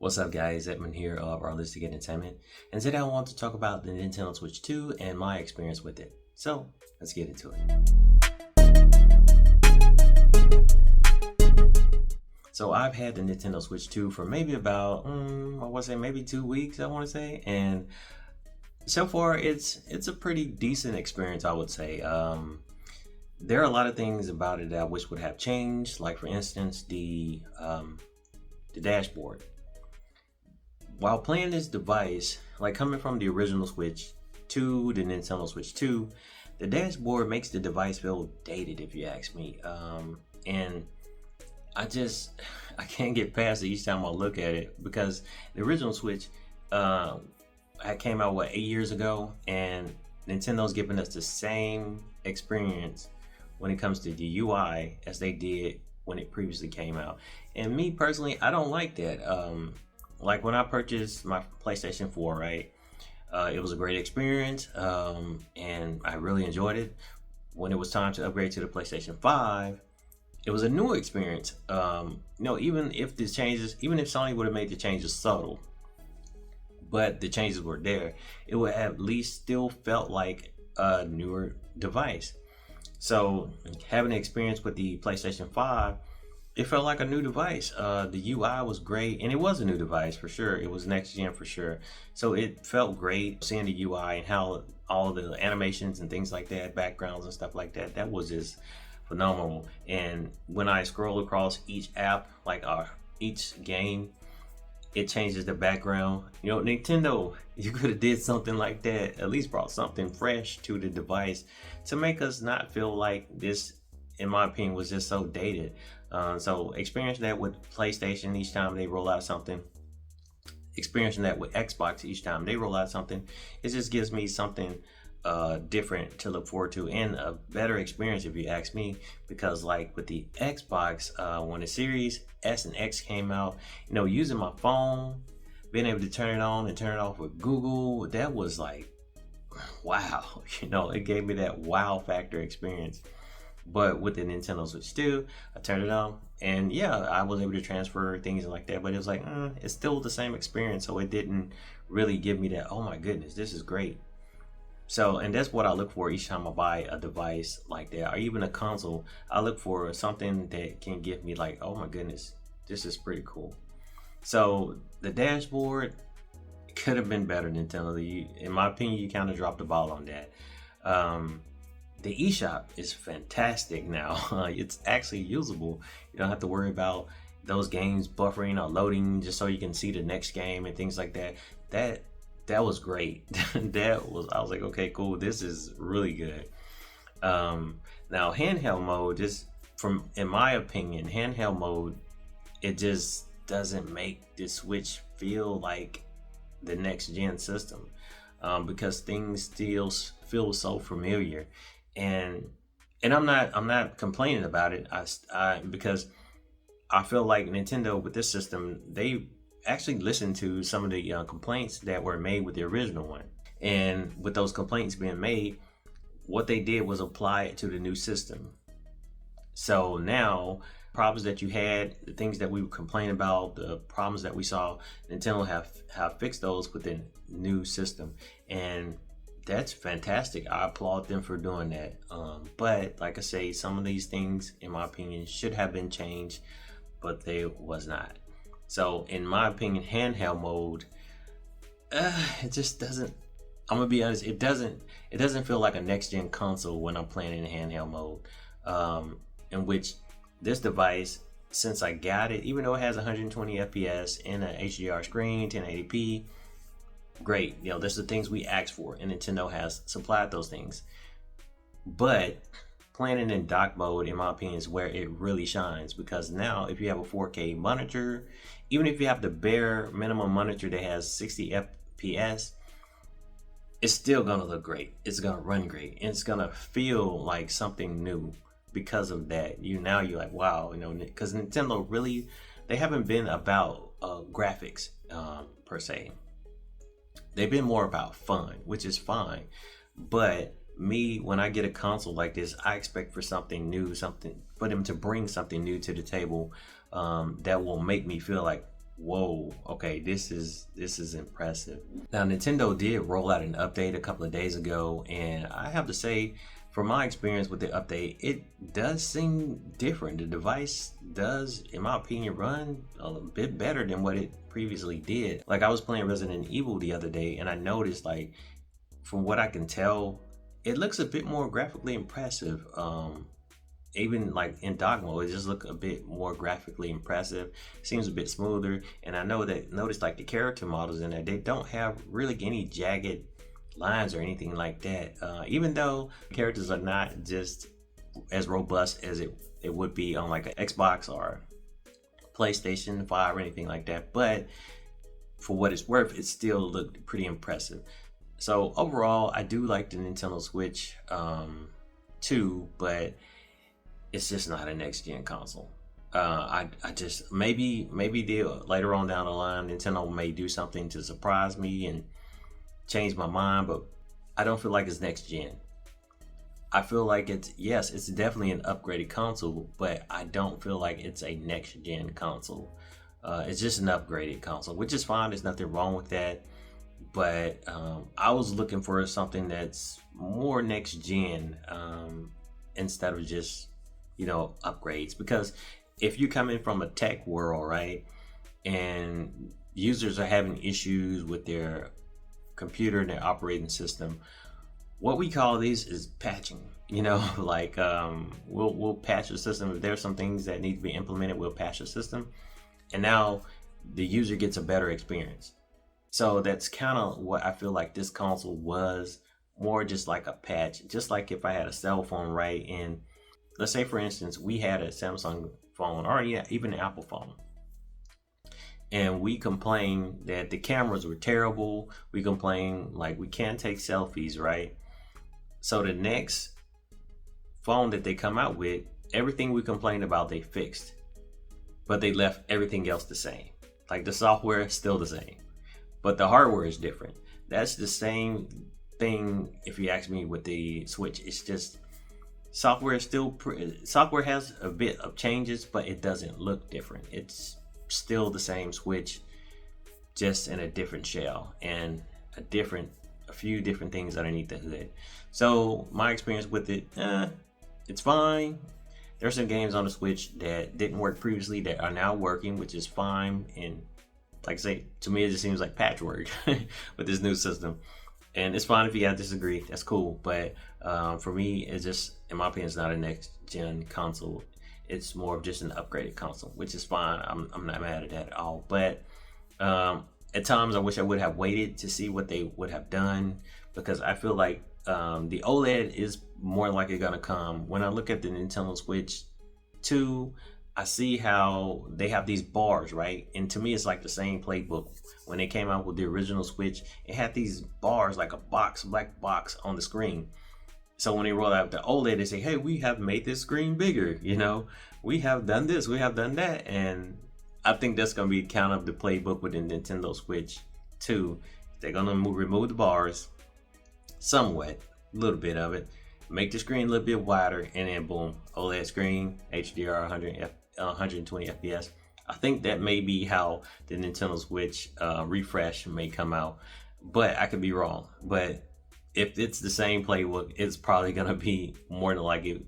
What's up, guys? Edmund here of Realistic Entertainment, and today I want to talk about the Nintendo Switch 2 and my experience with it. So, let's get into it. So, I've had the Nintendo Switch 2 for maybe about, I want to say maybe 2 weeks, I want to say, and so far it's a pretty decent experience, I would say. There are a lot of things about it that I wish would have changed, like for instance, the dashboard. While playing this device, like coming from the original Switch to the Nintendo Switch 2, the dashboard makes the device feel dated, if you ask me. And I can't get past it each time I look at it, because the original Switch came out 8 years ago, and Nintendo's giving us the same experience when it comes to the UI as they did when it previously came out. And me personally, I don't like that. Like when I purchased my PlayStation 4, right? It was a great experience, and I really enjoyed it. When it was time to upgrade to the PlayStation 5, it was a new experience. Even if Sony would have made the changes subtle, but the changes were there, it would at least still felt like a newer device. So having an experience with the PlayStation 5, it felt like a new device. The UI was great, and it was a new device for sure. It was next gen for sure. So it felt great seeing the UI and how all the animations and things like that, backgrounds and stuff like that, that was just phenomenal. And when I scroll across each app, like each game, it changes the background. Nintendo, you could have did something like that, at least brought something fresh to the device to make us not feel like this, in my opinion, was just so dated. So experiencing that with PlayStation each time they roll out something, experiencing that with Xbox each time they roll out something, it just gives me something different to look forward to, and a better experience if you ask me. Because like with the Xbox, when the Series S and X came out, using my phone, being able to turn it on and turn it off with Google, that was like, wow, it gave me that wow factor experience. But with the Nintendo Switch 2, I turned it on, and yeah, I was able to transfer things like that, but it was like, it's still the same experience, so it didn't really give me that, oh my goodness, this is great. So, and that's what I look for each time I buy a device like that, or even a console. I look for something that can give me like, oh my goodness, this is pretty cool. So the dashboard could have been better, Nintendo. In my opinion, you kind of dropped the ball on that. The eShop is fantastic now. It's actually usable. You don't have to worry about those games buffering or loading just so you can see the next game and things like that. That was great. I was like, okay, cool. This is really good. Now handheld mode, in my opinion, handheld mode, it just doesn't make the Switch feel like the next gen system, because things still feel so familiar. And I'm not complaining about it. Because I feel like Nintendo with this system, they actually listened to some of the complaints that were made with the original one. And with those complaints being made, what they did was apply it to the new system. So now, problems that you had, the things that we would complain about, the problems that we saw, Nintendo have fixed those with the new system. And that's fantastic. I applaud them for doing that. But like I say, some of these things, in my opinion, should have been changed, but they was not. So in my opinion, handheld mode, it just doesn't, I'm gonna be honest, it doesn't feel like a next gen console when I'm playing in handheld mode. In which this device, since I got it, even though it has 120 FPS and an HDR screen, 1080p, great. There's the things we asked for, and Nintendo has supplied those things. But playing it in dock mode, in my opinion, is where it really shines, because now if you have a 4K monitor, even if you have the bare minimum monitor that has 60 FPS, it's still gonna look great. It's gonna run great, and it's gonna feel like something new because of that. You're like, wow, because Nintendo really, they haven't been about graphics per se. They've been more about fun, which is fine. But me, when I get a console like this, I expect for something new, for them to bring something new to the table, that will make me feel like whoa, okay, this is impressive. Now, Nintendo did roll out an update a couple of days ago, and I have to say, from my experience with the update, it does seem different. The device does, in my opinion, run a bit better than what it previously did. Like, I was playing Resident Evil the other day, and I noticed, like, from what I can tell, it looks a bit more graphically impressive. Even like in dock mode, it just look a bit more graphically impressive. Seems a bit smoother, and I know that notice like the character models in there, they don't have really any jagged lines or anything like that. Even though characters are not just as robust as it would be on like an Xbox or PlayStation 5 or anything like that, but for what it's worth, it still looked pretty impressive. So overall, I do like the Nintendo Switch 2, but it's just not a next gen console. I just maybe later on down the line, Nintendo may do something to surprise me and change my mind, but I don't feel like it's next gen. I feel like it's definitely an upgraded console, but I don't feel like it's a next gen console. It's just an upgraded console, which is fine. There's nothing wrong with that. But I was looking for something that's more next gen instead of just upgrades, because if you're coming from a tech world, right, and users are having issues with their computer and their operating system, what we call these is patching. Like we'll patch the system. If there's some things that need to be implemented, we'll patch the system, and now the user gets a better experience. So that's kind of what I feel like this console was, more just like a patch. Just like if I had a cell phone, right, and let's say, for instance, we had a Samsung phone or even an Apple phone, and we complained that the cameras were terrible. We complained like we can't take selfies, right? So the next phone that they come out with, everything we complained about, they fixed, but they left everything else the same. Like the software is still the same, but the hardware is different. That's the same thing, if you ask me, with the Switch. It's just software has a bit of changes, but it doesn't look different. It's still the same Switch, just in a different shell and a few different things underneath the hood. So my experience with it, it's fine. There's some games on the Switch that didn't work previously that are now working, which is fine. And like I say, to me, it just seems like patchwork with this new system. And it's fine if you guys disagree, that's cool. But for me, it's just, in my opinion, it's not a next gen console. It's more of just an upgraded console, which is fine. I'm not mad at that at all. But at times I wish I would have waited to see what they would have done, because I feel like the OLED is more likely gonna come. When I look at the Nintendo Switch 2, I see how they have these bars, right? And to me, it's like the same playbook. When they came out with the original Switch, it had these bars like a black box on the screen. So when they roll out the OLED, they say, hey, we have made this screen bigger. We have done this, we have done that. And I think that's going to be kind of the playbook with the Nintendo Switch 2. They're going to remove the bars somewhat, a little bit of it, make the screen a little bit wider, and then boom, OLED screen, HDR 120 FPS. I think that may be how the Nintendo Switch refresh may come out, but I could be wrong. But if it's the same playbook, it's probably going to be more than likely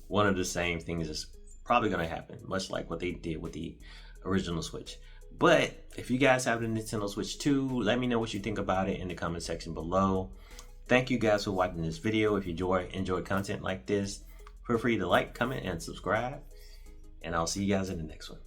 one of the same things is probably going to happen, much like what they did with the original Switch. But if you guys have the Nintendo Switch 2, let me know what you think about it in the comment section below. Thank you guys for watching this video. If you enjoy content like this, feel free to like, comment, and subscribe. And I'll see you guys in the next one.